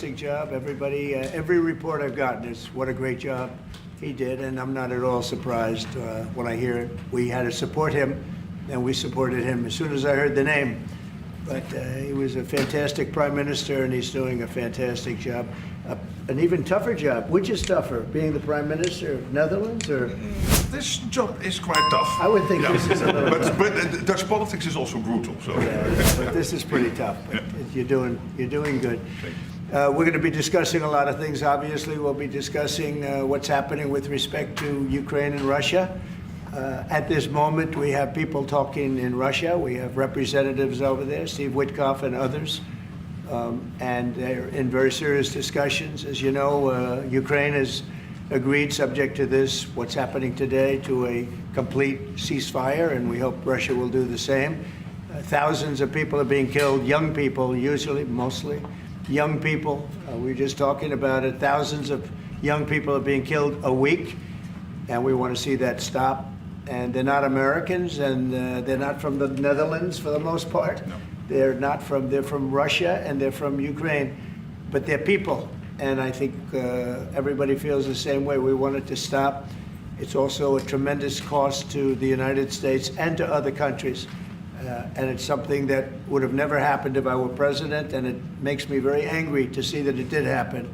Job. Everybody, every report I've gotten is what a great job he did, and I'm not at all surprised when I hear it. We had to support him, and we supported him as soon as I heard the name. But he was a fantastic prime minister, and he's doing a fantastic job. An even tougher job. Which is tougher, being the prime minister of Netherlands or? This job is quite tough. I would think this is a little but Dutch politics is also brutal. So. Yeah, but this is pretty tough. But you're doing good. We're going to be discussing a lot of things. Obviously, we'll be discussing what's happening with respect to Ukraine and Russia. At this moment, we have people talking in Russia. We have representatives over there, Steve Witkoff and others, and they're in very serious discussions. As you know, Ukraine has agreed, subject to this, what's happening today, to a complete ceasefire, and we hope Russia will do the same. Thousands of people are being killed, young people, usually, mostly. Young people, we were just talking about it, thousands of young people are being killed a week, and we want to see that stop. And they're not Americans, and they're not from the Netherlands for the most part. No. They're from Russia, and they're from Ukraine, but they're people. And I think everybody feels the same way. We want it to stop. It's also a tremendous cost to the United States and to other countries. And it's something that would have never happened if I were president, and it makes me very angry to see that it did happen.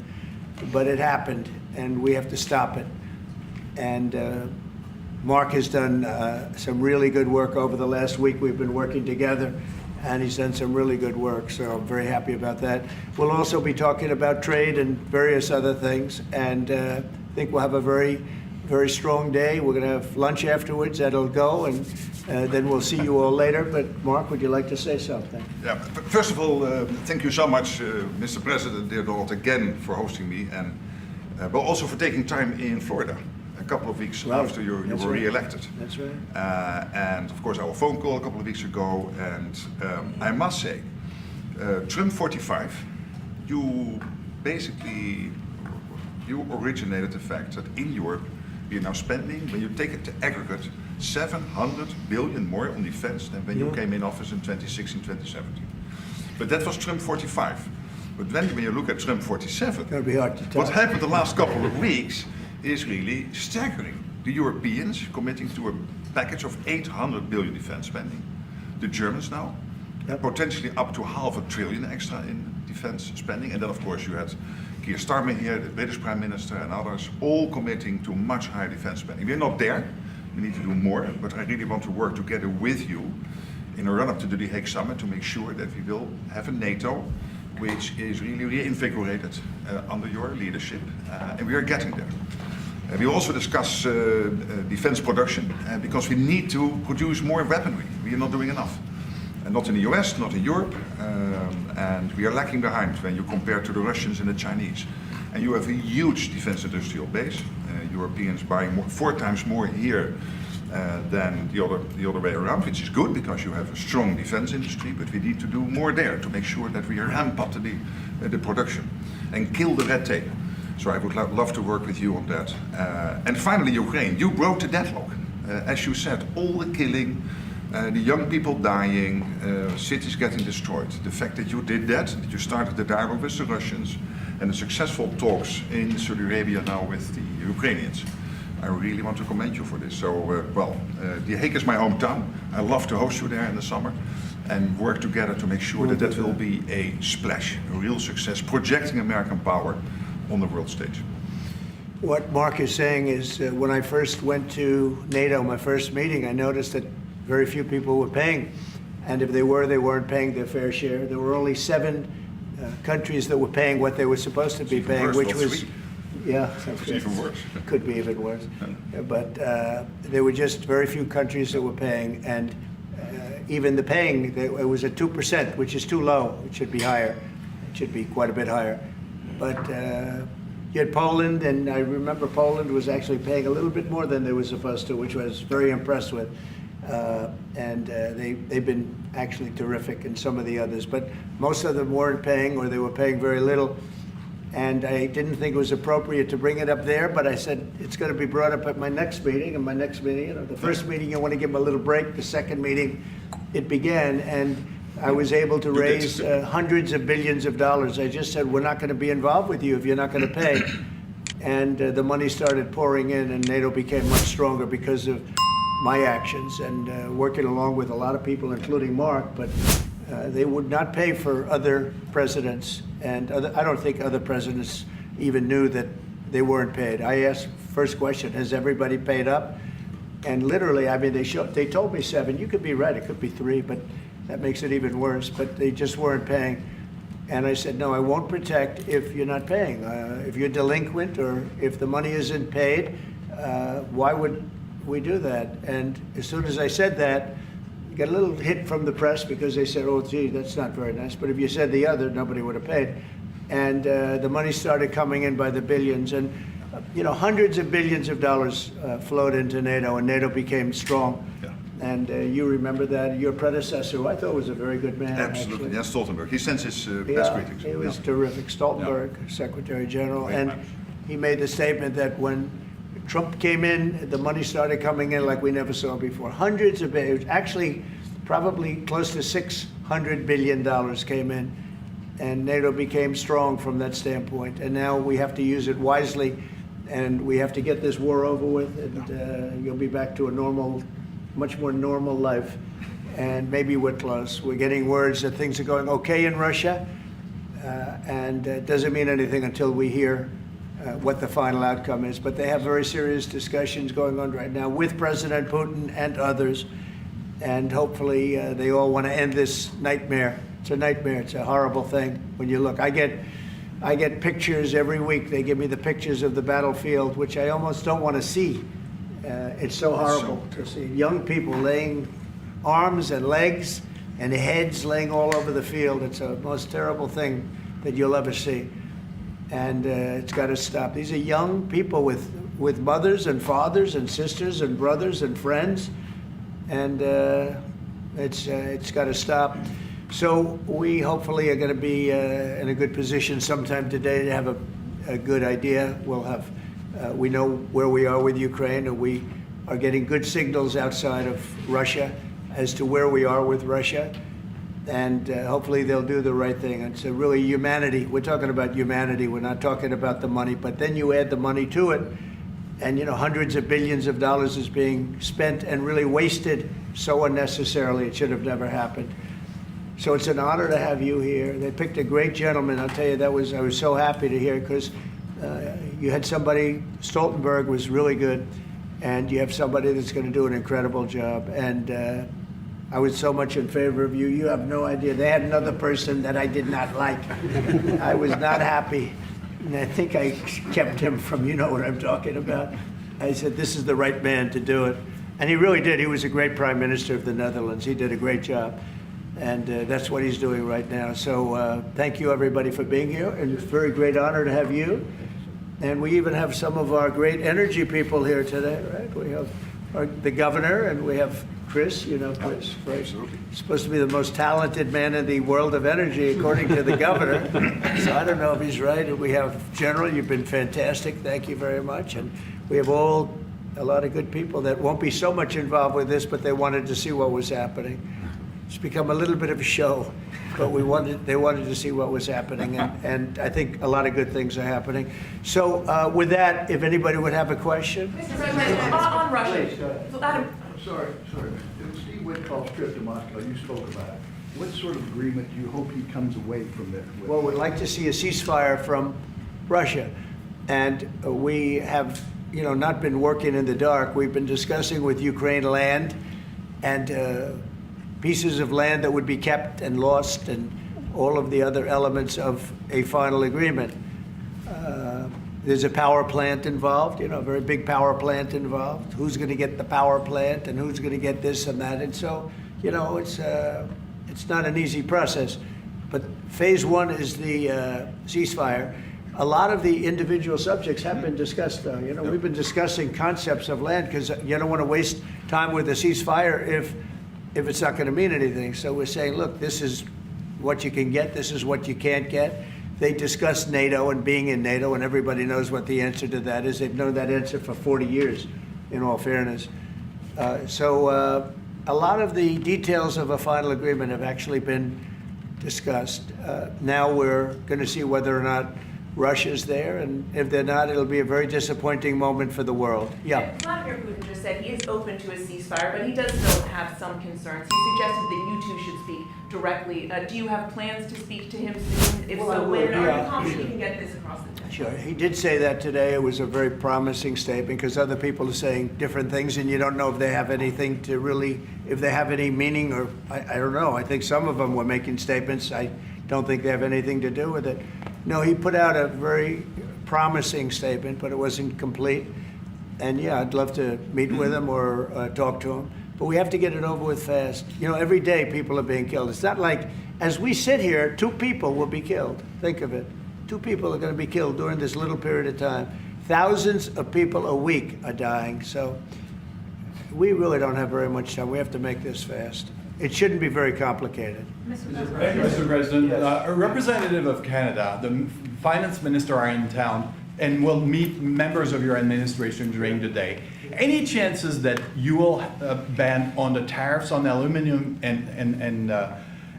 But it happened, and we have to stop it. And Mark has done some really good work over the last week. We've been working together, and he's done some really good work, so I'm very happy about that. We'll also be talking about trade and various other things, and I think we'll have a very strong day. We're going to have lunch afterwards. That'll go, and then we'll see you all later. But Mark, would you like to say something? Yeah. First of all, thank you so much, Mr. President, dear Donald, again for hosting me, and but also for taking time in Florida a couple of weeks after you were re-elected. That's right. And of course, our phone call a couple of weeks ago, and I must say, Trump 45, you originated the fact that in Europe we are now spending, when you take it to aggregate, 700 billion more on defense than when you came in office in 2016, 2017. But that was Trump 45. But when you look at Trump 47, It's going to be hard to tell. what happened the last couple of weeks is really staggering. The Europeans committing to a package of 800 billion defense spending. The Germans now, potentially up to $500 billion extra in defense spending. And then of course you had Keir Starmer here, the British Prime Minister, and others, all committing to much higher defense spending. We're not there. We need to do more, but I really want to work together with you in a run-up to the Hague Summit to make sure that we will have a NATO which is really reinvigorated under your leadership, and we are getting there. We also discuss defense production, because we need to produce more weaponry. We are not doing enough. And not in the US, not in Europe, and we are lacking behind when you compare to the Russians and the Chinese. And you have a huge defense industrial base. Europeans buying 4 times more here than the other way around, which is good because you have a strong defense industry, but we need to do more there to make sure that we ramp up the production and kill the red tape. So I would love to work with you on that. And finally, Ukraine, you broke the deadlock. As you said, all the killing, the young people dying, cities getting destroyed. The fact that you did that you started the dialogue with the Russians, and the successful talks in Saudi Arabia now with the Ukrainians. I really want to commend you for this. So, The Hague is my hometown. I love to host you there in the summer and work together to make sure that will be a splash, a real success, projecting American power on the world stage. What Mark is saying is when I first went to NATO, my first meeting, I noticed that very few people were paying. And if they weren't paying their fair share. There were only 7 countries that were paying what they were supposed to be paying, which was, it's even worse. Could be even worse. But there were just very few countries that were paying, and even the paying, it was at 2%, which is too low. It should be higher. It should be quite a bit higher. But you had Poland, and I remember Poland was actually paying a little bit more than they were supposed to, which I was very impressed with. They've been actually terrific, and some of the others, but most of them weren't paying, or they were paying very little. And I didn't think it was appropriate to bring it up there, but I said it's going to be brought up at my next meeting. And my next meeting, the first meeting you want to give them a little break. The second meeting, it began, and I was able to You did. raise hundreds of billions of dollars. I just said, we're not going to be involved with you if you're not going to pay. And the money started pouring in, and NATO became much stronger because of my actions and working along with a lot of people, including Mark. But they would not pay for other presidents, and I don't think other presidents even knew that they weren't paid. I asked first question, has everybody paid up? And literally, I mean, they told me 7. You could be right, it could be 3, but that makes it even worse. But they just weren't paying. And I said, no, I won't protect if you're not paying. If you're delinquent or if the money isn't paid, why would we do that? And as soon as I said that, you got a little hit from the press because they said, oh, gee, that's not very nice. But if you said the other, nobody would have paid. And the money started coming in by the billions. And, hundreds of billions of dollars flowed into NATO, and NATO became strong. Yeah. And you remember that. Your predecessor, who I thought was a very good man. Absolutely, actually. Jens Stoltenberg. He sends his best Yeah, greetings. he was Yeah. terrific. Stoltenberg, Secretary General. Great And man. he made the statement that when Trump came in, the money started coming in like we never saw before. Hundreds of billions, actually probably close to $600 billion came in. And NATO became strong from that standpoint. And now we have to use it wisely, and we have to get this war over with, and you'll be back to a normal, much more normal life. And maybe we're close. We're getting words that things are going okay in Russia, and it doesn't mean anything until we hear what the final outcome is. But they have very serious discussions going on right now with President Putin and others, and hopefully they all want to end this nightmare. It's a nightmare. It's a horrible thing when you look. I get pictures every week. They give me the pictures of the battlefield, which I almost don't want to see. It's so horrible to see young people laying arms and legs and heads laying all over the field. It's the most terrible thing that you'll ever see. And it's got to stop. These are young people with mothers and fathers and sisters and brothers and friends. And it's got to stop. So we hopefully are going to be in a good position sometime today to have a good idea. We know where we are with Ukraine, and we are getting good signals outside of Russia as to where we are with Russia. And hopefully they'll do the right thing. It's really humanity. We're talking about humanity. We're not talking about the money. But then you add the money to it, and hundreds of billions of dollars is being spent and really wasted so unnecessarily. It should have never happened. So it's an honor to have you here. They picked a great gentleman. I'll tell you, I was so happy to hear, because you had somebody, Stoltenberg was really good, and you have somebody that's going to do an incredible job. And I was so much in favor of you. You have no idea. They had another person that I did not like. I was not happy. And I think I kept him from, you know what I'm talking about. I said, this is the right man to do it. And he really did. He was a great prime minister of the Netherlands. He did a great job. And that's what he's doing right now. So thank you, everybody, for being here. And it's a very great honor to have you. And we even have some of our great energy people here today, right? We have the governor, and we have Chris, Chris, right? Absolutely. He's supposed to be the most talented man in the world of energy, according to the governor. So I don't know if he's right. And we have General, you've been fantastic. Thank you very much. And we have a lot of good people that won't be so much involved with this, but they wanted to see what was happening. It's become a little bit of a show, but they wanted to see what was happening, and I think a lot of good things are happening. So with that, if anybody would have a question. Mr. President, on Russia. Please, go ahead. So Adam, Sorry. It was Steve Witkoff's trip to Moscow. You spoke about it. What sort of agreement do you hope he comes away from there with? Well, we'd like to see a ceasefire from Russia, and we have, not been working in the dark. We've been discussing with Ukraine land and pieces of land that would be kept and lost, and all of the other elements of a final agreement. There's a power plant involved, a very big power plant involved. Who's going to get the power plant, and who's going to get this and that? And so, it's not an easy process. But phase one is the ceasefire. A lot of the individual subjects have been discussed, though. We've been discussing concepts of land, because you don't want to waste time with a ceasefire if it's not going to mean anything. So we're saying, look, this is what you can get, this is what you can't get. They discussed NATO and being in NATO, and everybody knows what the answer to that is. They've known that answer for 40 years, in all fairness. So a lot of the details of a final agreement have actually been discussed. Now we're going to see whether or not Russia's there, and if they're not, it'll be a very disappointing moment for the world. Yeah. And Vladimir Putin just said he is open to a ceasefire, but he does still have some concerns. He suggested that you two should speak directly. Do you have plans to speak to him soon? If Well, I so, will, when? Are yeah. you confident you can get this across the table? Sure. He did say that today. It was a very promising statement because other people are saying different things, and you don't know if they have anything to really, if they have any meaning, or I don't know. I think some of them were making statements. I don't think they have anything to do with it. No, he put out a very promising statement, but it wasn't complete. And yeah, I'd love to meet with him or talk to him. But we have to get it over with fast. You know, every day people are being killed. It's not like, as we sit here, 2 people will be killed. Think of it. 2 people are going to be killed during this little period of time. Thousands of people a week are dying. So we really don't have very much time. We have to make this fast. It shouldn't be very complicated. Thank you, Mr. President. A representative of Canada, the finance minister, are in town and will meet members of your administration during the day. Any chances that you will ban on the tariffs on aluminum and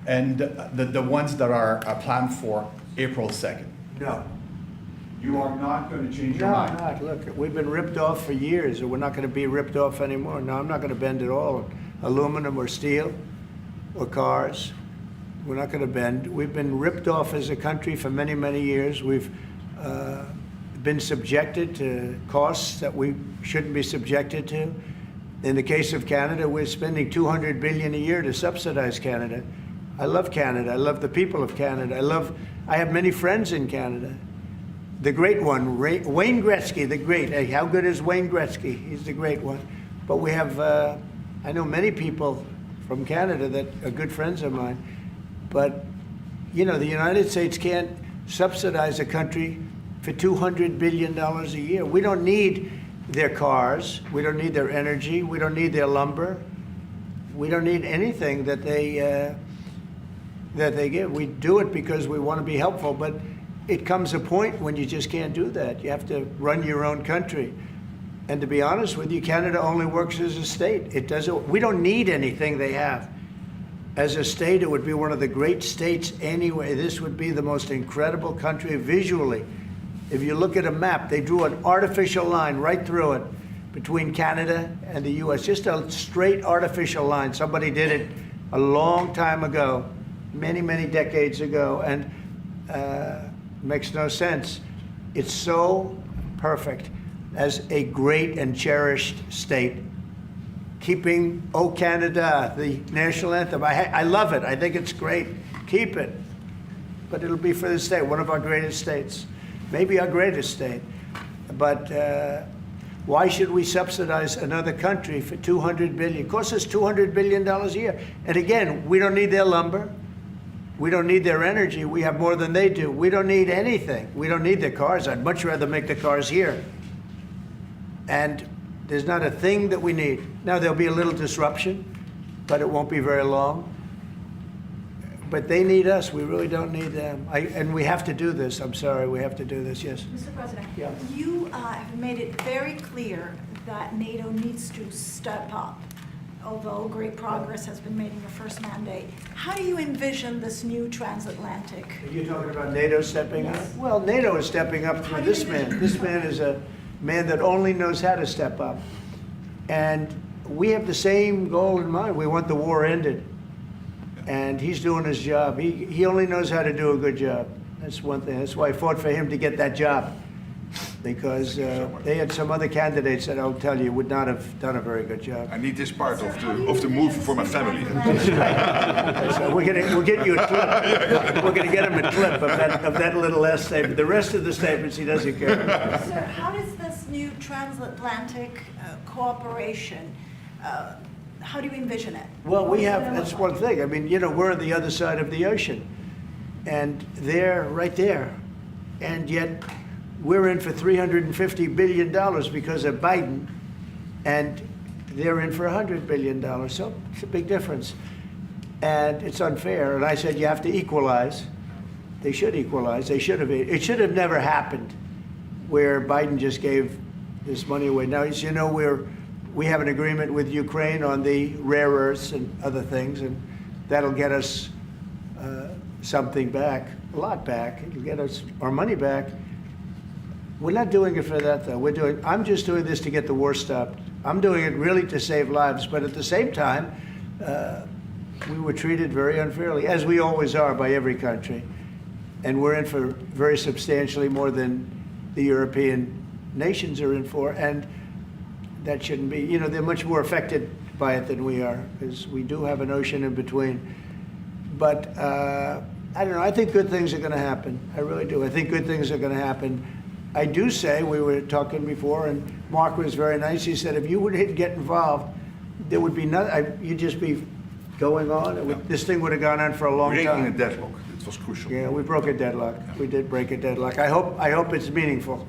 the ones that are planned for April 2nd? No. You are not going to change your No, mind? not. Look, we've been ripped off for years, and we're not going to be ripped off anymore. No, I'm not going to bend at all. Aluminum or steel or cars. We're not going to bend. We've been ripped off as a country for many, many years. We've been subjected to costs that we shouldn't be subjected to. In the case of Canada, we're spending $200 billion a year to subsidize Canada. I love Canada. I love the people of Canada. I have many friends in Canada. The great one, Wayne Gretzky, the great. Hey, how good is Wayne Gretzky? He's the great one. But we have, I know many people from Canada that are good friends of mine. But, you know, the United States can't subsidize a country for $200 billion a year. We don't need their cars. We don't need their energy. We don't need their lumber. We don't need anything that they give. We do it because we want to be helpful, but it comes a point when you just can't do that. You have to run your own country. And to be honest with you, Canada only works as a state. It doesn't. We don't need anything they have. As a state, it would be one of the great states anyway. This would be the most incredible country visually. If you look at a map, they drew an artificial line right through it between Canada and the U.S. Just a straight artificial line. Somebody did it a long time ago, many, many decades ago, and makes no sense. It's so perfect as a great and cherished state. Keeping "O Canada," the national anthem. I love it. I think it's great. Keep it. But it'll be for the state, one of our greatest states. Maybe our greatest state. But why should we subsidize another country for $200 billion? It costs us $200 billion a year. And again, we don't need their lumber. We don't need their energy. We have more than they do. We don't need anything. We don't need their cars. I'd much rather make the cars here. And there's not a thing that we need. Now, there'll be a little disruption, but it won't be very long. But they need us. We really don't need them. And we have to do this. I'm sorry, we have to do this, yes. Mr. President, Yeah. you have made it very clear that NATO needs to step up, although great progress has been made in your first mandate. How do you envision this new transatlantic? Are you talking about NATO stepping up? Yes. Well, NATO is stepping up through this man. This man is a man that only knows how to step up. And we have the same goal in mind. We want the war ended. And he's doing his job. He only knows how to do a good job. That's one thing. That's why I fought for him to get that job. Because they had some other candidates that I'll tell you would not have done a very good job. I need this part of the move for my family. So we'll get you a clip. We're going to get him a clip of that little last statement. The rest of the statements he doesn't care. Sir, how does this new transatlantic cooperation, how do you envision it? Well, What we is it have, gonna that's look one like? thing. I mean, you know, we're on the other side of the ocean. And they're right there. And yet, we're in for $350 billion because of Biden. And they're in for $100 billion. So it's a big difference. And it's unfair. And I said, you have to equalize. They should equalize. They should have. It should have never happened where Biden just gave this money away. Now, as you know, we're we have an agreement with Ukraine on the rare earths and other things, and that'll get us something back, a lot back. It'll get us our money back. We're not doing it for that, though. I'm just doing this to get the war stopped. I'm doing it really to save lives, but at the same time, we were treated very unfairly, as we always are by every country. And we're in for very substantially more than the European nations are in for, and that shouldn't be. You know, they're much more affected by it than we are, because we do have an ocean in between. But I don't know, I think good things are going to happen. I really do. I think good things are going to happen. I do say, we were talking before, and Mark was very nice. He said, if you would get involved, there would be nothing. You'd just be going on. This thing would have gone on for a long Breaking a time. deadlock. It was crucial. Yeah, we broke a deadlock. We did break a deadlock. I hope it's meaningful.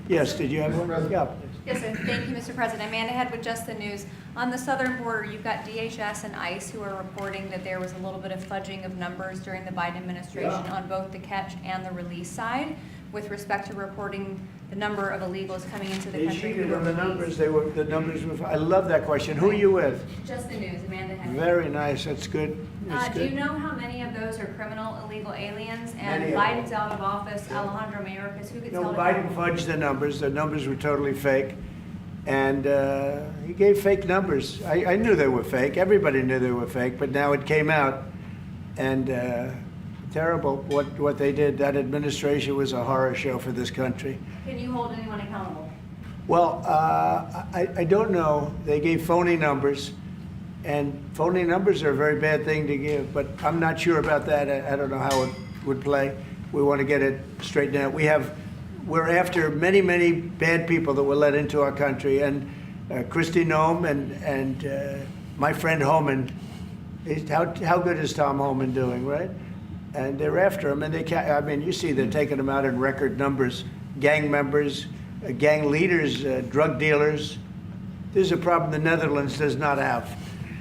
Yes, did you have one? Yeah. Yes, sir. Thank you, Mr. President. Amanda Head with Just the News. On the southern border, you've got DHS and ICE who are reporting that there was a little bit of fudging of numbers during the Biden administration on both the catch and the release side with respect to reporting the number of illegals coming into the They country. cheated on the numbers. The numbers were. I love that question. Who are you with? Just the News, Amanda Head. Very nice. That's good. That's Do you good. know how many of those are criminal illegal aliens? And Many of them. Biden's out of office, Alejandro Mayorkas, who gets No, held Biden accountable? fudged the numbers. The numbers were totally fake. And he gave fake numbers. I knew they were fake. Everybody knew they were fake, but now it came out. And terrible what they did. That administration was a horror show for this country. Can you hold anyone accountable? Well, I don't know. They gave phony numbers. And phony numbers are a very bad thing to give, but I'm not sure about that. I don't know how it would play. We want to get it straightened out. We're after many, many bad people that were let into our country, and Kristi Noem and my friend Homan. How good is Tom Homan doing, right? And they're after him, and I mean, you see they're taking him out in record numbers. Gang members, gang leaders, drug dealers. There's a problem the Netherlands does not have.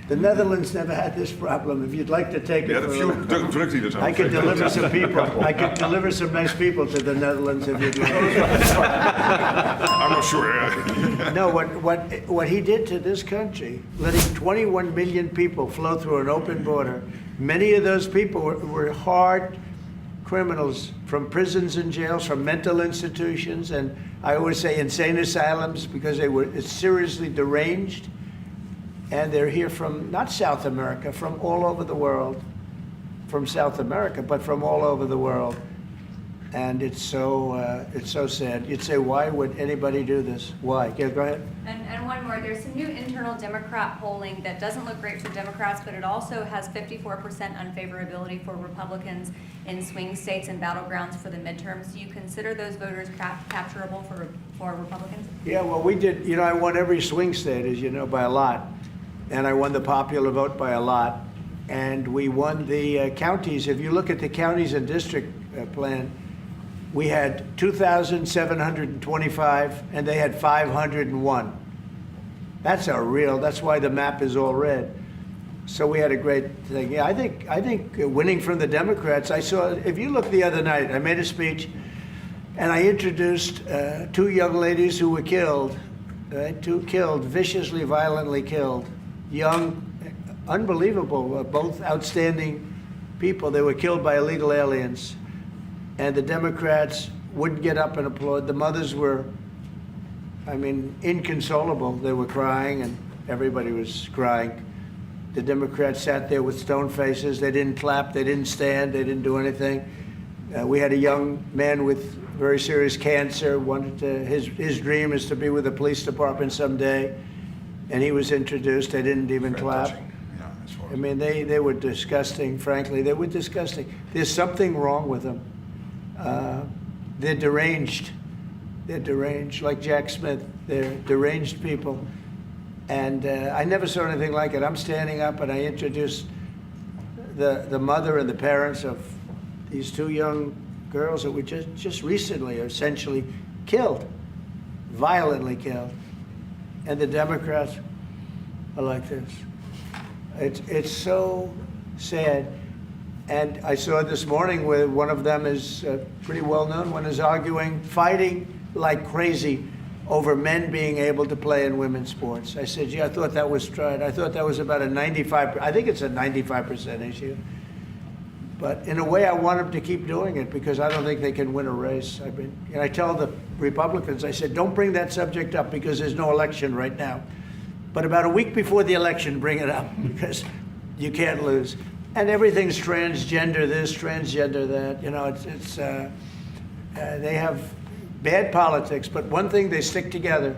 The Netherlands never had this problem. If you'd like to take it Yeah, the for a few look. drug dealers. I could deliver some people. I could deliver some nice people to the Netherlands if you'd like. I'm not sure. No, what he did to this country, letting 21 million people flow through an open border, many of those people were hard criminals from prisons and jails, from mental institutions, and I always say insane asylums, because they were seriously deranged. And they're here from, not South America, from all over the world. From South America, but from all over the world. And it's so sad. You'd say, why would anybody do this? Why? Yeah, go ahead. And one more, there's some new internal Democrat polling that doesn't look great for Democrats, but it also has 54% unfavorability for Republicans in swing states and battlegrounds for the midterms. Do you consider those voters capturable for Republicans? Yeah, well, we did, you know, I won every swing state, as you know, by a lot. And I won the popular vote by a lot. And we won the counties. If you look at the counties and district plan, we had 2,725, and they had 501. That's why the map is all red. So we had a great thing. Yeah, I think winning from the Democrats, I saw, if you look the other night, I made a speech, and I introduced two young ladies who were killed, viciously, violently killed. Young, unbelievable, both outstanding people. They were killed by illegal aliens. And the Democrats wouldn't get up and applaud. The mothers were, I mean, inconsolable. They were crying, and everybody was crying. The Democrats sat there with stone faces. They didn't clap. They didn't stand. They didn't do anything. We had a young man with very serious cancer. His dream is to be with the police department someday. And he was introduced. They didn't even clap. I mean, they were disgusting, frankly. They were disgusting. There's something wrong with them. They're deranged. They're deranged, like Jack Smith. They're deranged people. And I never saw anything like it. I'm standing up, and I introduced the mother and the parents of these two young girls that were just recently essentially killed, violently killed. And the Democrats are like this. It's so sad. And I saw this morning where one of them is pretty well known, one is arguing, fighting like crazy over men being able to play in women's sports. I said, I thought that was tried. I thought that was about a 95, I think it's a 95% issue. But in a way, I want them to keep doing it because I don't think they can win a race. And I tell the Republicans, I said, don't bring that subject up because there's no election right now. But about a week before the election, bring it up because you can't lose. And everything's transgender this, transgender that. You know, they have bad politics, but one thing, they stick together.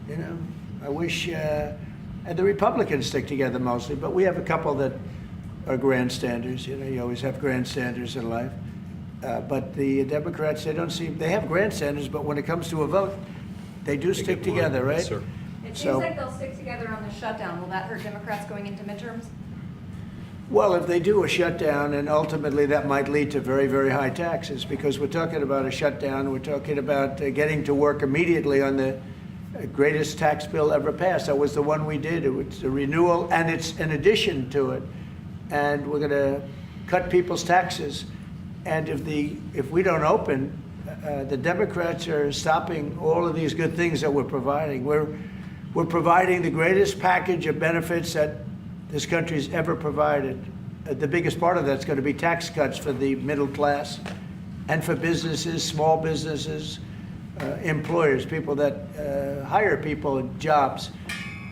You know, I wish, and the Republicans stick together mostly, but we have a couple that are grandstanders. You know, you always have grandstanders in life. But the Democrats, they have grandstanders, but when it comes to a vote, they do stick together, right? Yes, sir. It So- seems like they'll stick together on the shutdown. Will that hurt Democrats going into midterms? Well, if they do a shutdown, and ultimately that might lead to very, very high taxes, because we're talking about a shutdown, we're talking about getting to work immediately on the greatest tax bill ever passed. That was the one we did. It was a renewal, and it's an addition to it. And we're going to cut people's taxes. And if we don't open, the Democrats are stopping all of these good things that we're providing. We're providing the greatest package of benefits that this country's ever provided. The biggest part of that's going to be tax cuts for the middle class and for businesses, small businesses, employers, people that hire people in jobs.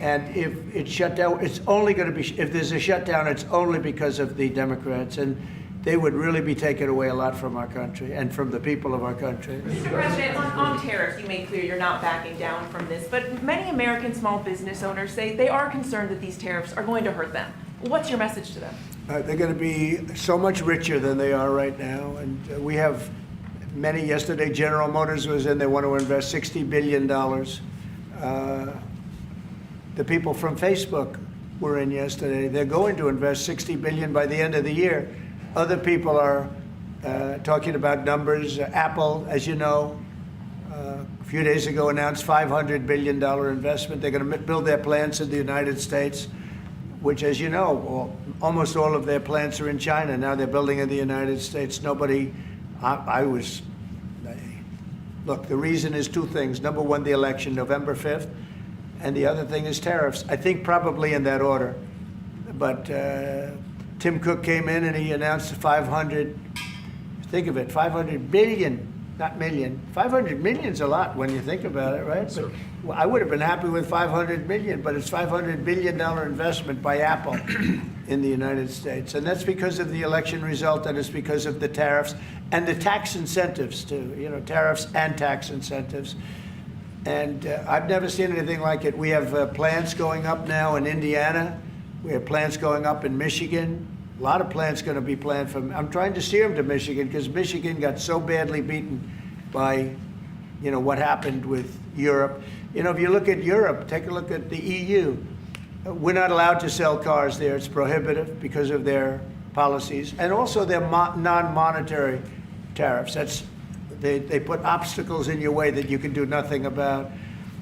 And if it's shut down, it's only going to be, if there's a shutdown, it's only because of the Democrats. And they would really be taking away a lot from our country and from the people of our country. Mr. President, on tariffs, you made clear you're not backing down from this, but many American small business owners say they are concerned that these tariffs are going to hurt them. What's your message to them? They're going to be so much richer than they are right now. And we have many, yesterday General Motors was in, they want to invest $60 billion. The people from Facebook were in yesterday. They're going to invest $60 billion by the end of the year. Other people are talking about numbers. Apple, as you know, a few days ago announced $500 billion investment. They're going to build their plants in the United States, which, as you know, almost all of their plants are in China. Now they're building in the United States. Look, the reason is two things. Number one, the election, November 5th, and the other thing is tariffs. I think probably in that order. But Tim Cook came in and he announced 500, think of it, 500 billion, not million. 500 million's a lot when you think about it, right? But I would have been happy with 500 million, but it's $500 billion investment by Apple in the United States. And that's because of the election result, and it's because of the tariffs and the tax incentives too, you know, tariffs and tax incentives. And I've never seen anything like it. We have plants going up now in Indiana. We have plants going up in Michigan. A lot of plants going to be planned from. I'm trying to steer them to Michigan because Michigan got so badly beaten by, you know, what happened with Europe. You know, if you look at Europe, take a look at the EU. We're not allowed to sell cars there. It's prohibitive because of their policies and also their non-monetary tariffs. They put obstacles in your way that you can do nothing about.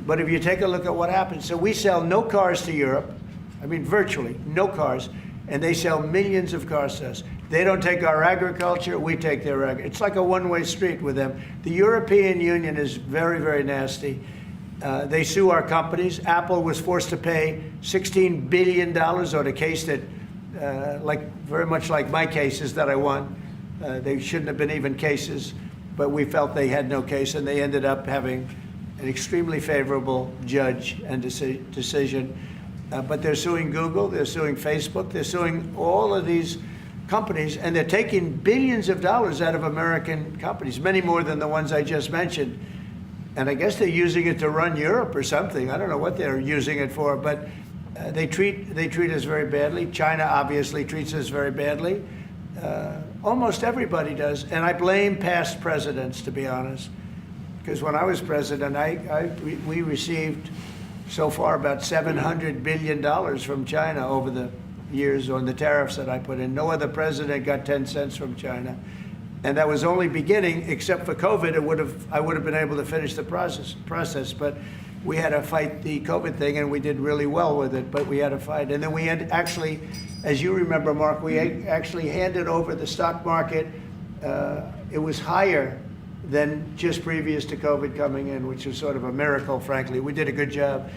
But if you take a look at what happens, so we sell no cars to Europe. I mean, virtually no cars, and they sell millions of cars to us. They don't take our agriculture, we take their agriculture. It's like a one-way street with them. The European Union is very, very nasty. They sue our companies. Apple was forced to pay $16 billion on a case that, very much like my cases that I won. They shouldn't have been even cases, but we felt they had no case, and they ended up having an extremely favorable judge and decision. But they're suing Google, they're suing Facebook, they're suing all of these companies, and they're taking billions of dollars out of American companies, many more than the ones I just mentioned. And I guess they're using it to run Europe or something. I don't know what they're using it for, but they treat us very badly. China obviously treats us very badly. Almost everybody does, and I blame past presidents, to be honest, because when I was president, we received so far about $700 billion from China over the years on the tariffs that I put in. No other president got 10 cents from China. And that was only beginning, except for COVID, I would have been able to finish the process. But we had to fight the COVID thing, and we did really well with it, but we had to fight. And then we had actually, as you remember, Mark, we actually handed over the stock market. It was higher than just previous to COVID coming in, which was sort of a miracle, frankly. We did a good job.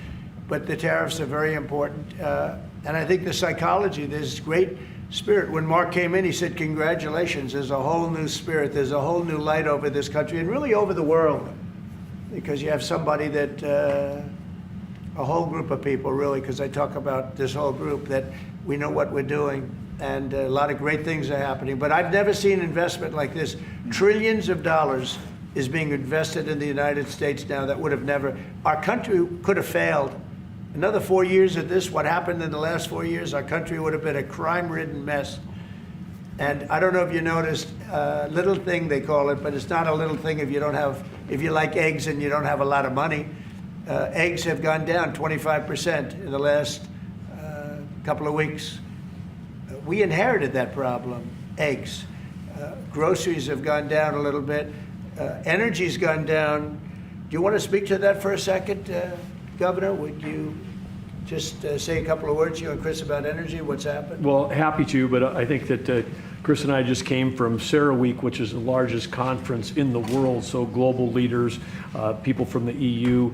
But the tariffs are very important. And I think the psychology, there's great spirit. When Mark came in, he said, congratulations, there's a whole new spirit, there's a whole new light over this country and really over the world. Because you have somebody that, a whole group of people really, because I talk about this whole group, that we know what we're doing and a lot of great things are happening. But I've never seen investment like this. Trillions of dollars is being invested in the United States now that would have never, our country could have failed. Another 4 years of this, what happened in the last 4 years, our country would have been a crime-ridden mess. And I don't know if you noticed, little thing they call it, but it's not a little thing if you don't have, if you like eggs and you don't have a lot of money. Eggs have gone down 25% in the last couple of weeks. We inherited that problem, eggs. Groceries have gone down a little bit. Energy's gone down. Do you want to speak to that for a second, Governor? Would you just say a couple of words, you and Chris, about energy, what's happened? Well, happy to, but I think that Chris and I just came from CERAWeek, which is the largest conference in the world, so global leaders, people from the EU,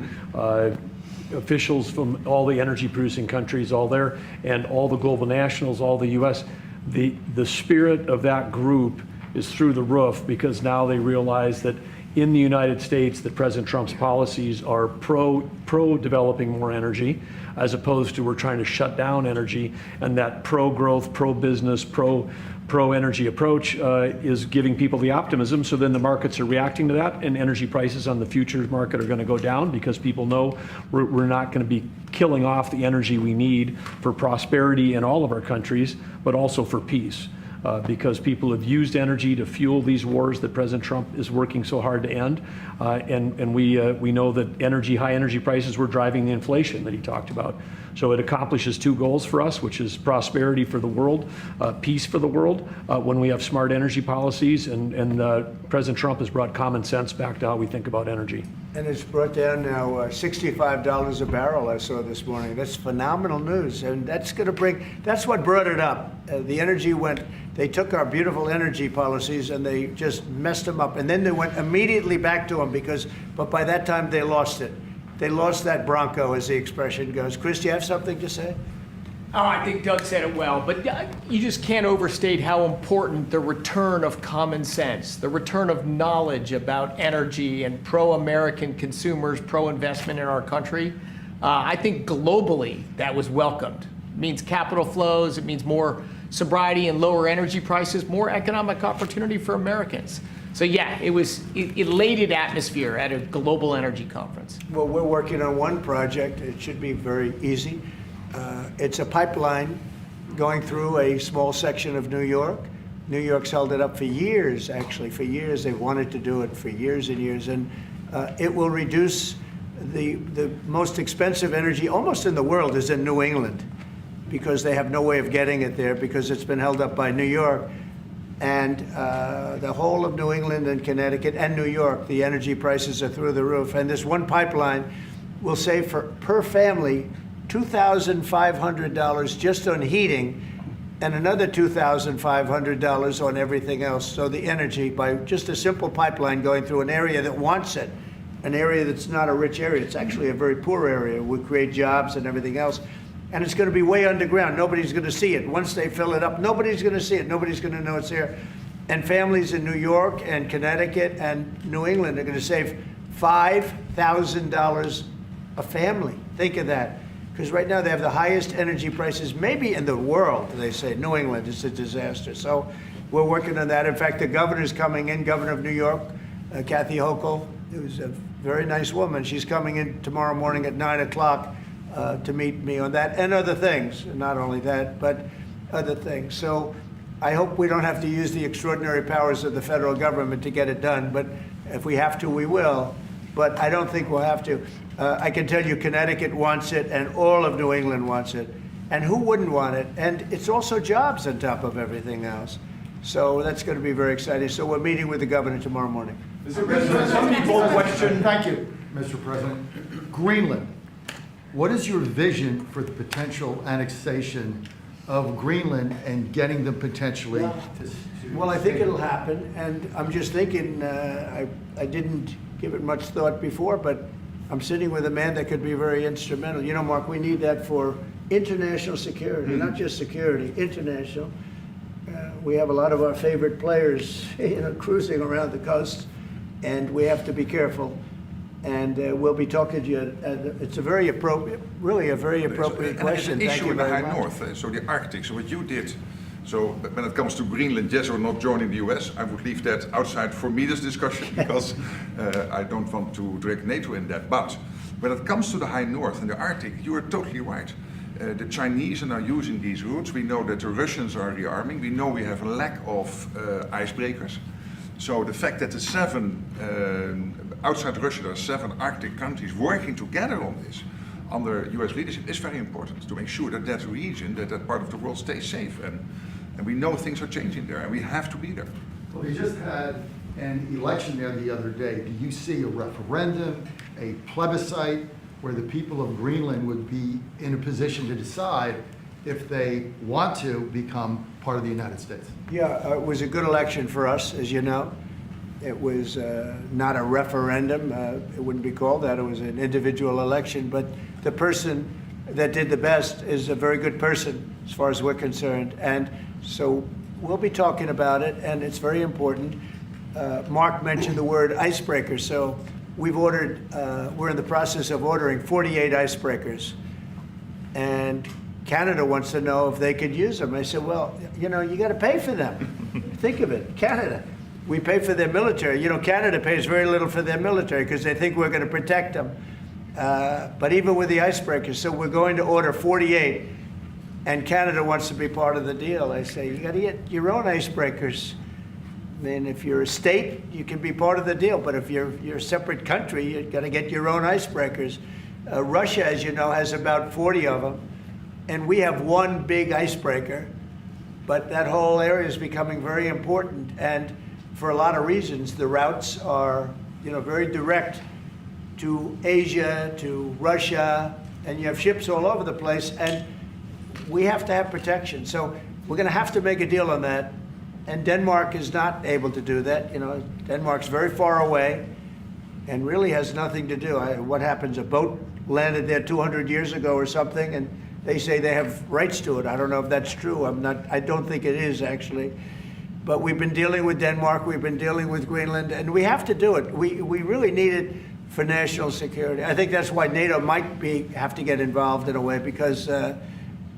officials from all the energy producing countries, all there, and all the global nationals, all the US. The spirit of that group is through the roof because now they realize that in the United States that President Trump's policies are pro-developing more energy, as opposed to we're trying to shut down energy, and that pro-growth, pro-business, pro-energy approach is giving people the optimism. So then the markets are reacting to that, and energy prices on the futures market are going to go down because people know we're not going to be killing off the energy we need for prosperity in all of our countries, but also for peace. Because people have used energy to fuel these wars that President Trump is working so hard to end. And we know that high energy prices were driving the inflation that he talked about. So it accomplishes two goals for us, which is prosperity for the world, peace for the world, when we have smart energy policies. And President Trump has brought common sense back to how we think about energy. And it's brought down now $65 a barrel, I saw this morning. That's phenomenal news. And that's going to that's what brought it up. The energy they took our beautiful energy policies and they just messed them up. And then they went immediately back to them but by that time they lost it. They lost that Bronco, as the expression goes. Chris, do you have something to say? Oh, I think Doug said it well, but you just can't overstate how important the return of common sense, the return of knowledge about energy and pro-American consumers, pro-investment in our country. I think globally that was welcomed. It means capital flows, it means more sobriety and lower energy prices, more economic opportunity for Americans. So yeah, it was elated atmosphere at a global energy conference. Well, we're working on one project. It should be very easy. It's a pipeline going through a small section of New York. New York's held it up for years, actually, for years. They wanted to do it for years and years. And it will reduce the most expensive energy almost in the world is in New England because they have no way of getting it there because it's been held up by New York. And the whole of New England and Connecticut and New York, the energy prices are through the roof. And this one pipeline will save per family $2,500 just on heating and another $2,500 on everything else. So the energy, by just a simple pipeline going through an area that wants it, an area that's not a rich area, it's actually a very poor area, will create jobs and everything else. And it's going to be way underground. Nobody's going to see it. Once they fill it up, nobody's going to see it. Nobody's going to know it's there. And families in New York and Connecticut and New England are going to save $5,000 a family. Think of that. Because right now they have the highest energy prices maybe in the world, they say. New England is a disaster. So we're working on that. In fact, the governor's coming in, Governor of New York, Kathy Hochul, who's a very nice woman. She's coming in tomorrow morning at 9 o'clock to meet me on that and other things. Not only that, but other things. So I hope we don't have to use the extraordinary powers of the federal government to get it done. But if we have to, we will. But I don't think we'll have to. I can tell you Connecticut wants it and all of New England wants it. And who wouldn't want it? And it's also jobs on top of everything else. So that's going to be very exciting. So we're meeting with the governor tomorrow morning. Mr. President, some people question. Thank you, Mr. President. Greenland, what is your vision for the potential annexation of Greenland and getting them potentially Yeah. to... Well, I think it'll happen, and I'm just thinking, I didn't give it much thought before, but I'm sitting with a man that could be very instrumental. You know, Mark, we need that for international security, not just security, international. We have a lot of our favorite players, cruising around the coast, and we have to be careful. And we'll be talking to you. It's a very appropriate, really a very appropriate question. And it's Thank an issue you in the very High much. North, so the Arctic. So what you did, so when it comes to Greenland, yes or not joining the US, I would leave that outside for me, this discussion, because I don't want to drag NATO in that. But when it comes to the High North and the Arctic, you are totally right. The Chinese are now using these routes. We know that the Russians are rearming. We know we have a lack of icebreakers. So the fact that the outside Russia, there are 7 Arctic countries working together on this under US leadership is very important to make sure that that region, that part of the world stays safe. And we know things are changing there and we have to be there. Well, we just had an election there the other day. Do you see a referendum, a plebiscite, where the people of Greenland would be in a position to decide if they want to become part of the United States? Yeah, it was a good election for us, as you know. It was not a referendum. It wouldn't be called that. It was an individual election. But the person that did the best is a very good person, as far as we're concerned. And so we'll be talking about it, and it's very important. Mark mentioned the word icebreaker. So we've ordered, we're in the process of ordering 48 icebreakers. And Canada wants to know if they could use them. I said, well, you know, you got to pay for them. Think of it, Canada. We pay for their military. You know, Canada pays very little for their military because they think we're going to protect them. But even with the icebreakers, so we're going to order 48, and Canada wants to be part of the deal. I say, you got to get your own icebreakers. I mean, if you're a state, you can be part of the deal. But if you're a separate country, you've got to get your own icebreakers. Russia, as you know, has about 40 of them. And we have one big icebreaker. But that whole area is becoming very important. And for a lot of reasons, the routes are, you know, very direct to Asia, to Russia, and you have ships all over the place. And we have to have protection. So we're going to have to make a deal on that. And Denmark is not able to do that. You know, Denmark's very far away and really has nothing to do. What happens? A boat landed there 200 years ago or something, and they say they have rights to it. I don't know if that's true. I don't think it is, actually. But we've been dealing with Denmark. We've been dealing with Greenland, and we have to do it. We really need it for national security. I think that's why NATO might have to get involved in a way, because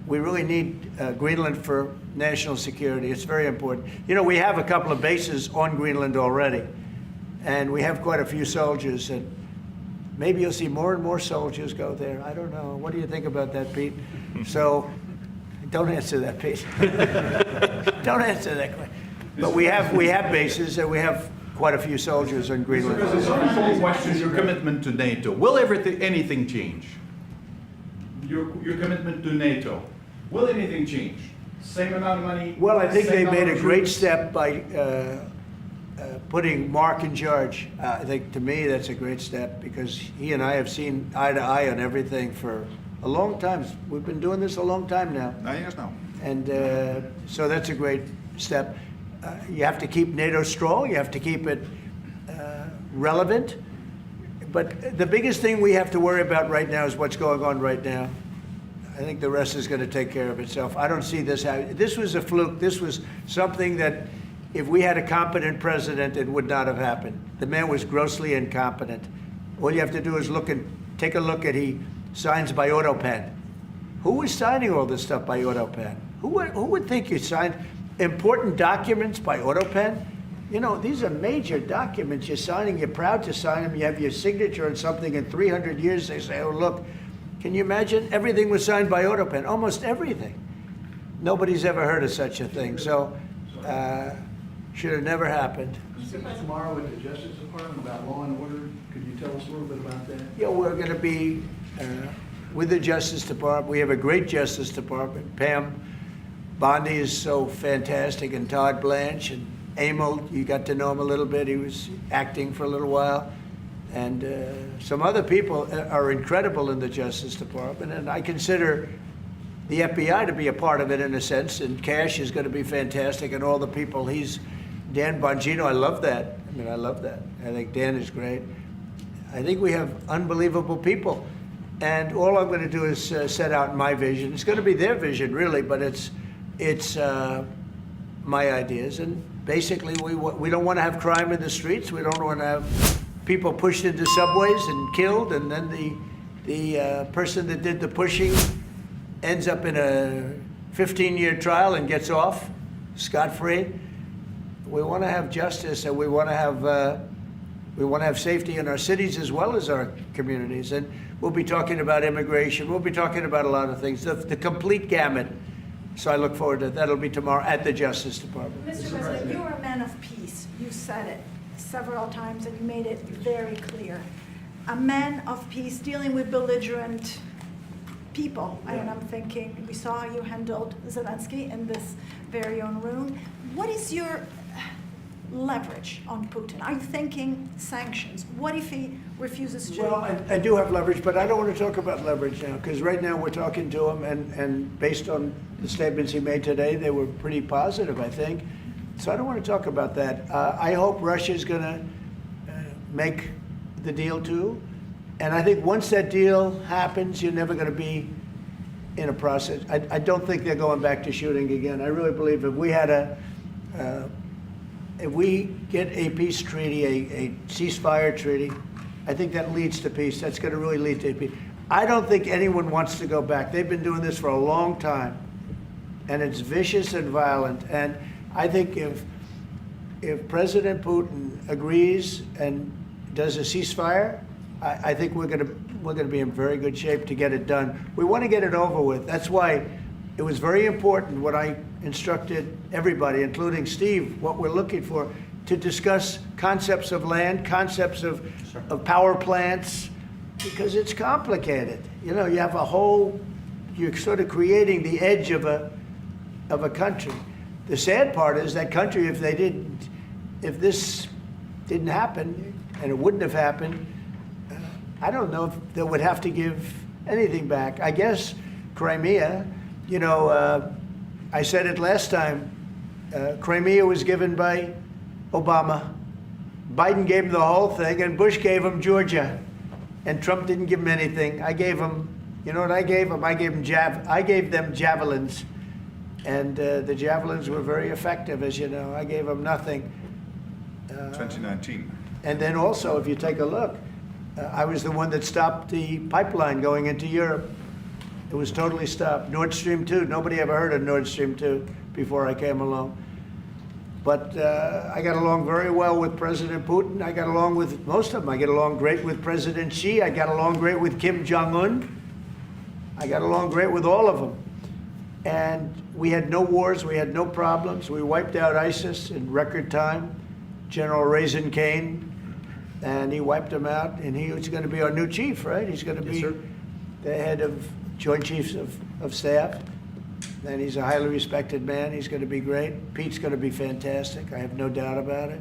we really need Greenland for national security. It's very important. You know, we have a couple of bases on Greenland already, and we have quite a few soldiers, and maybe you'll see more and more soldiers go there. I don't know. What do you think about that, Pete? So, don't answer that, Pete. Don't answer that question. But we have bases, and we have quite a few soldiers on Greenland. Mr. President, some question your commitment to NATO. Will anything change? Your commitment to NATO. Will anything change? Same amount of money? Well, I think they same made number a of great troops? step by putting Mark in charge. I think, to me, that's a great step, because he and I have seen eye to eye on everything for a long time. We've been doing this a long time now. 9 years now. And so that's a great step. You have to keep NATO strong. You have to keep it relevant. But the biggest thing we have to worry about right now is what's going on right now. I think the rest is going to take care of itself. I don't see this happening. This was a fluke. This was something that, if we had a competent president, it would not have happened. The man was grossly incompetent. All you have to do is take a look at, he signs by AutoPen. Who was signing all this stuff by AutoPen? Who would think you signed important documents by AutoPen? You know, these are major documents you're signing. You're proud to sign them. You have your signature on something. In 300 years, they say, oh, look, can you imagine? Everything was signed by AutoPen, almost everything. Nobody's ever heard of such a thing. So, should have never happened. Tomorrow with the Justice Department about law and order, could you tell us a little bit about that? Yeah, we're going to be with the Justice Department. We have a great Justice Department. Pam Bondi is so fantastic, and Todd Blanche, and Emil, you got to know him a little bit. He was acting for a little while. And some other people are incredible in the Justice Department, and I consider the FBI to be a part of it in a sense, and Cash is going to be fantastic, and all the people. Dan Bongino, I love that. I mean, I love that. I think Dan is great. I think we have unbelievable people. And all I'm going to do is set out my vision. It's going to be their vision, really, but it's my ideas. And basically, we don't want to have crime in the streets. We don't want to have people pushed into subways and killed, and then the person that did the pushing ends up in a 15-year trial and gets off scot-free. We want to have justice, and we want to have safety in our cities as well as our communities. And we'll be talking about immigration. We'll be talking about a lot of things, the complete gamut. So I look forward to that. That'll be tomorrow at the Justice Department. Mr. President, you are a man of peace. You said it several times and you made it very clear. A man of peace dealing with belligerent people. Yeah. And I'm thinking, we saw how you handled Zelensky in this very own room. What is your leverage on Putin? Are you thinking sanctions? What if he refuses to? Well, I do have leverage, but I don't want to talk about leverage now, because right now we're talking to him, and based on the statements he made today, they were pretty positive, I think. So I don't want to talk about that. I hope Russia's going to make the deal too. And I think once that deal happens, you're never going to be in a process. I don't think they're going back to shooting again. I really believe if we had if we get a peace treaty, a ceasefire treaty, I think that leads to peace. That's going to really lead to peace. I don't think anyone wants to go back. They've been doing this for a long time, and it's vicious and violent. And I think if President Putin agrees and does a ceasefire, I think we're going to be in very good shape to get it done. We want to get it over with. That's why it was very important what I instructed everybody, including Steve, what we're looking for, to discuss concepts of land, concepts of power plants, because it's complicated. You know, you have you're sort of creating the edge of a country. The sad part is that country, if this didn't happen, and it wouldn't have happened, I don't know if they would have to give anything back. I guess Crimea, you know, I said it last time, Crimea was given by Obama. Biden gave him the whole thing, and Bush gave him Georgia. And Trump didn't give him anything. I gave him, you know what I gave him? I gave them javelins. And the javelins were very effective, as you know. I gave them nothing. 2019. And then also, if you take a look, I was the one that stopped the pipeline going into Europe. It was totally stopped. Nord Stream 2, nobody ever heard of Nord Stream 2 before I came along. But I got along very well with President Putin. I got along with most of them. I get along great with President Xi. I got along great with Kim Jong-un. I got along great with all of them. And we had no wars. We had no problems. We wiped out ISIS in record time. General Raisin Kane, and he wiped them out. And he was going to be our new chief, right? He's going to be the head of Joint Chiefs of Staff. And he's a highly respected man. He's going to be great. Pete's going to be fantastic. I have no doubt about it.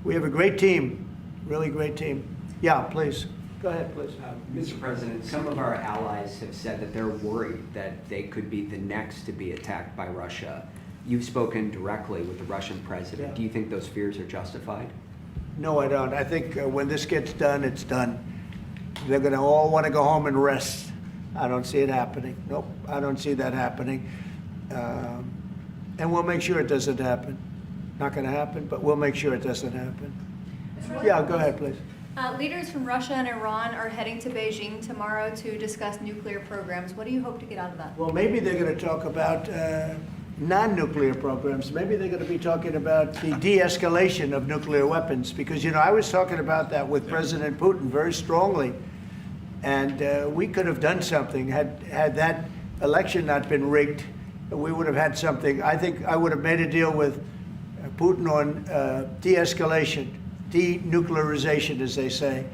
We have a great team, really great team. Yeah, please. Go ahead, please. Mr. President, some of our allies have said that they're worried that they could be the next to be attacked by Russia. You've spoken directly with the Russian president. Yeah. Do you think those fears are justified? No, I don't. I think when this gets done, it's done. They're going to all want to go home and rest. I don't see it happening. Nope, I don't see that happening. And we'll make sure it doesn't happen. Not going to happen, but we'll make sure it doesn't happen. Yeah, go ahead, please. Leaders from Russia and Iran are heading to Beijing tomorrow to discuss nuclear programs. What do you hope to get out of that? Well, maybe they're going to talk about non-nuclear programs. Maybe they're going to be talking about the de-escalation of nuclear weapons, because, you know, I was talking about that with President Putin very strongly, and we could have done something had that election not been rigged. We would have had something. I think I would have made a deal with Putin on de-escalation, denuclearization, as they say.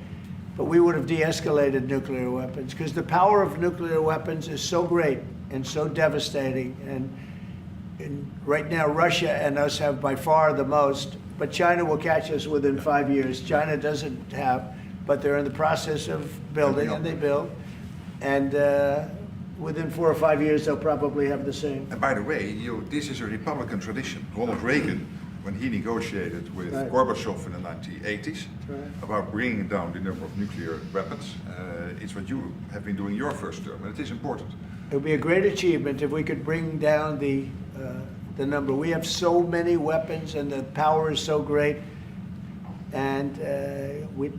But we would have de-escalated nuclear weapons, because the power of nuclear weapons is so great and so devastating. And right now, Russia and us have by far the most, but China will catch us within 5 years. China doesn't have, but they're in the process of building, and they build. And within 4 or 5 years, they'll probably have the same. And by the way, this is a Republican tradition. Ronald Reagan, when he negotiated with Right. Gorbachev in the 1980s Right. about bringing down the number of nuclear weapons, it's what you have been doing your first term, and it is important. It would be a great achievement if we could bring down the number. We have so many weapons and the power is so great. And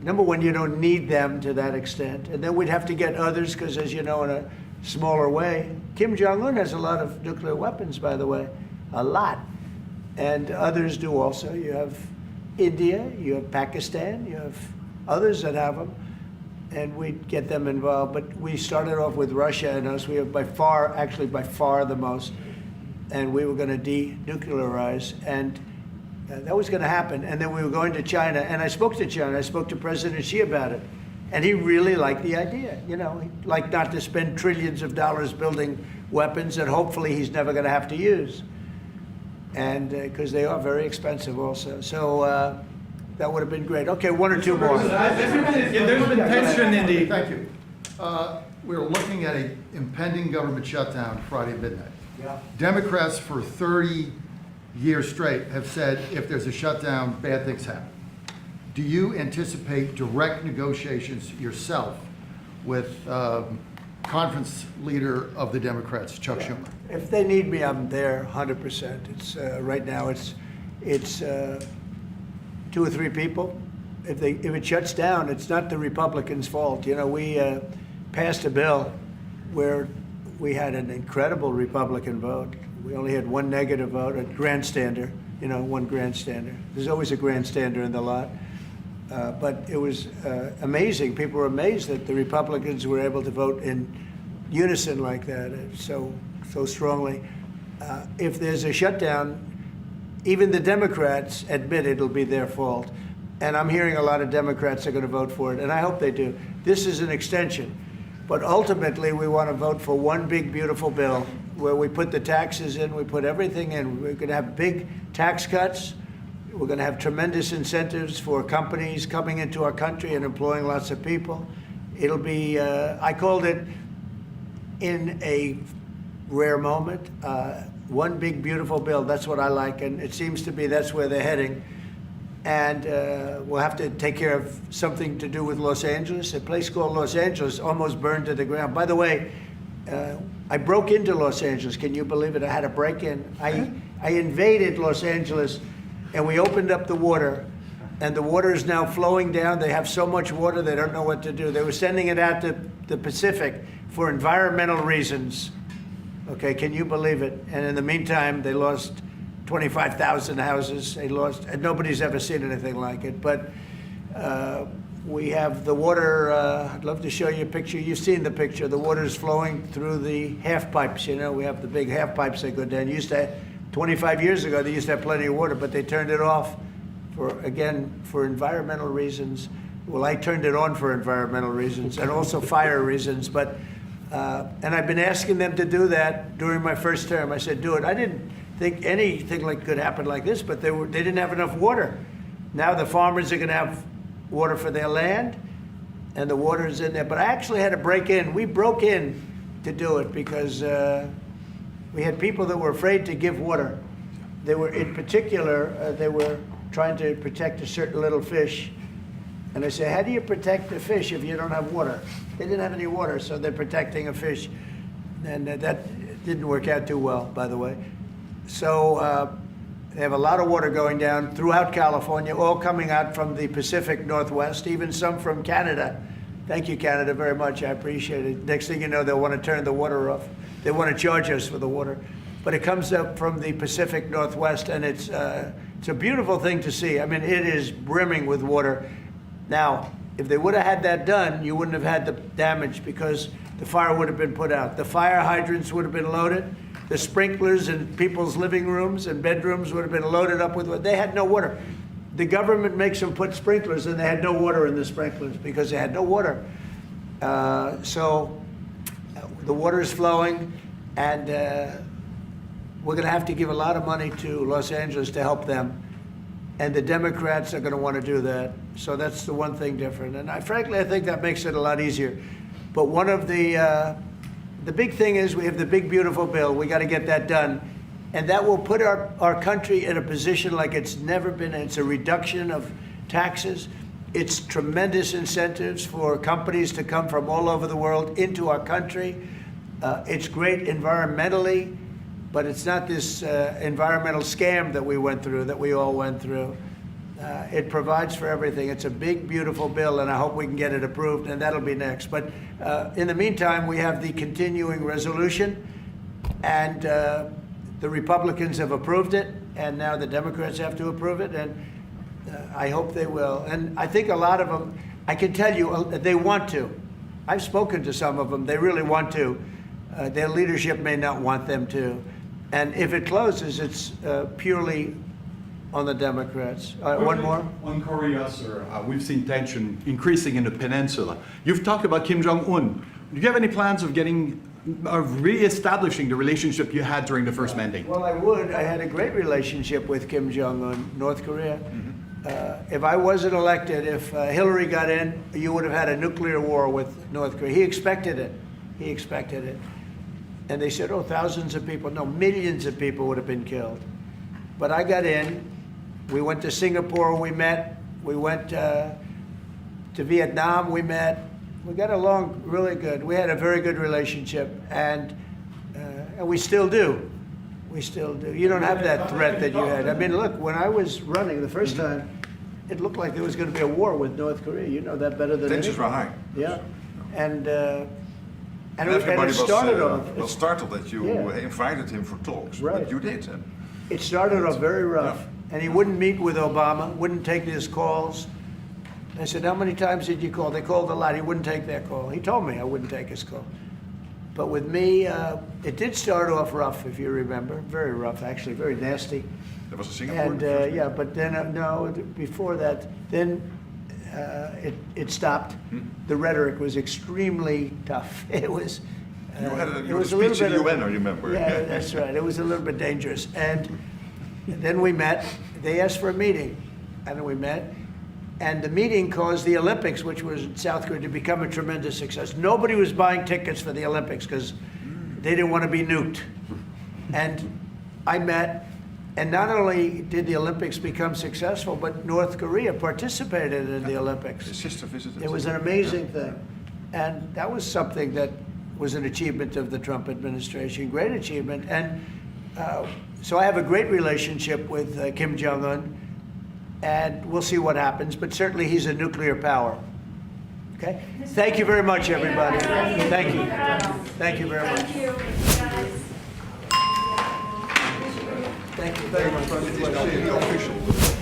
number one, you don't need them to that extent. And then we'd have to get others because, as you know, in a smaller way, Kim Jong-un has a lot of nuclear weapons, by the way, a lot. And others do also. You have India, you have Pakistan, you have others that have them. And we'd get them involved. But we started off with Russia and us. We have by far the most. And we were going to denuclearize. And that was going to happen. And then we were going to China. And I spoke to China. I spoke to President Xi about it. And he really liked the idea. You know, he'd like not to spend trillions of dollars building weapons that hopefully he's never going to have to use. And because they are very expensive also. So that would have been great. Okay, one or two more. There's been tension in the. Thank you. We're looking at an impending government shutdown Friday at midnight. Yeah. Democrats for 30 years straight have said if there's a shutdown, bad things happen. Do you anticipate direct negotiations yourself with conference leader of the Democrats, Chuck Schumer? If they need me, I'm there 100%. It's right now it's 2 or 3 people. If it shuts down, it's not the Republicans' fault. You know, we passed a bill where we had an incredible Republican vote. We only had 1 negative vote, a grandstander, you know, 1 grandstander. There's always a grandstander in the lot. But it was amazing. People were amazed that the Republicans were able to vote in unison like that, so strongly. If there's a shutdown, even the Democrats admit it'll be their fault. And I'm hearing a lot of Democrats are going to vote for it, and I hope they do. This is an extension. But ultimately, we want to vote for one big, beautiful bill where we put the taxes in, we put everything in. We're going to have big tax cuts. We're going to have tremendous incentives for companies coming into our country and employing lots of people. It'll be, I called it, in a rare moment, one big, beautiful bill. That's what I like, and it seems to be that's where they're heading. And we'll have to take care of something to do with Los Angeles. A place called Los Angeles almost burned to the ground. By the way, I broke into Los Angeles. Can you believe it? I had a break-in. I invaded Los Angeles, and we opened up the water, and the water is now flowing down. They have so much water, they don't know what to do. They were sending it out to the Pacific for environmental reasons. Okay, can you believe it? And in the meantime, they lost 25,000 houses. They lost, and nobody's ever seen anything like it. But we have the water. I'd love to show you a picture. You've seen the picture. The water is flowing through the half pipes. You know, we have the big half pipes that go down. 25 years ago, they used to have plenty of water, but they turned it off for environmental reasons. Well, I turned it on for environmental reasons and also fire reasons. But and I've been asking them to do that during my first term. I said, do it. I didn't think anything like could happen like this, but they didn't have enough water. Now the farmers are going to have water for their land, and the water is in there. But I actually had to break in. We broke in to do it because we had people that were afraid to give water. They were, in particular, they were trying to protect a certain little fish. And I said, how do you protect the fish if you don't have water? They didn't have any water, so they're protecting a fish. And that didn't work out too well, by the way. So they have a lot of water going down throughout California, all coming out from the Pacific Northwest, even some from Canada. Thank you, Canada, very much. I appreciate it. Next thing you know, they'll want to turn the water off. They want to charge us for the water. But it comes up from the Pacific Northwest, and it's a beautiful thing to see. I mean, it is brimming with water. Now, if they would have had that done, you wouldn't have had the damage because the fire would have been put out. The fire hydrants would have been loaded. The sprinklers in people's living rooms and bedrooms would have been loaded up with water. They had no water. The government makes them put sprinklers, and they had no water in the sprinklers because they had no water. So the water is flowing, and we're going to have to give a lot of money to Los Angeles to help them. And the Democrats are going to want to do that. So that's the one thing different. And frankly, I think that makes it a lot easier. But one of the the big thing is we have the big, beautiful bill. We got to get that done. And that will put our country in a position like it's never been. It's a reduction of taxes. It's tremendous incentives for companies to come from all over the world into our country. It's great environmentally, but it's not this environmental scam that we went through, that we all went through. It provides for everything. It's a big, beautiful bill, and I hope we can get it approved, and that'll be next. But in the meantime, we have the continuing resolution, and the Republicans have approved it, and now the Democrats have to approve it, and I hope they will. And I think a lot of them, I can tell you, they want to. I've spoken to some of them. They really want to. Their leadership may not want them to. And if it closes, it's purely on the Democrats. One more? On Korea, sir, we've seen tension increasing in the peninsula. You've talked about Kim Jong-un. Do you have any plans of re-establishing the relationship you had during the first mandate? Well, I would. I had a great relationship with Kim Jong-un, North Korea. If I wasn't elected, if Hillary got in, you would have had a nuclear war with North Korea. He expected it. He expected it. And they said, oh, thousands of people. No, millions of people would have been killed. But I got in. We went to Singapore, we met. We went to Vietnam, we met. We got along really good. We had a very good relationship, and we still do. We still do. You don't have that threat that you had. I mean, look, when I was running the first time, it looked like there was going to be a war with North Korea. You know that better than Tensions were high. Yeah, and Everybody it started was startled that you invited him for talks. Right. But you did. It started off very rough, and he wouldn't meet with Obama, wouldn't take his calls. I said, how many times did you call? They called a lot. He wouldn't take their call. He told me I wouldn't take his call. But with me, it did start off rough, if you remember. Very rough, actually, very nasty. That was a Singapore. And yeah, but then, no, before that, then it stopped. The rhetoric was extremely tough. It was. You had a little speech in bit the UN, I remember. Yeah, that's right. It was a little bit dangerous. And then we met. They asked for a meeting, and then we met. And the meeting caused the Olympics, which was in South Korea, to become a tremendous success. Nobody was buying tickets for the Olympics because they didn't want to be nuked. And I met, and not only did the Olympics become successful, but North Korea participated in the Olympics. His sister visited. It was an amazing thing. And that was something that was an achievement of the Trump administration, great achievement. And so I have a great relationship with Kim Jong-un, and we'll see what happens, but certainly he's a nuclear power. Okay? Thank you very much, everybody. Thank you. Thank you very much. Thank you very much. It is now the official.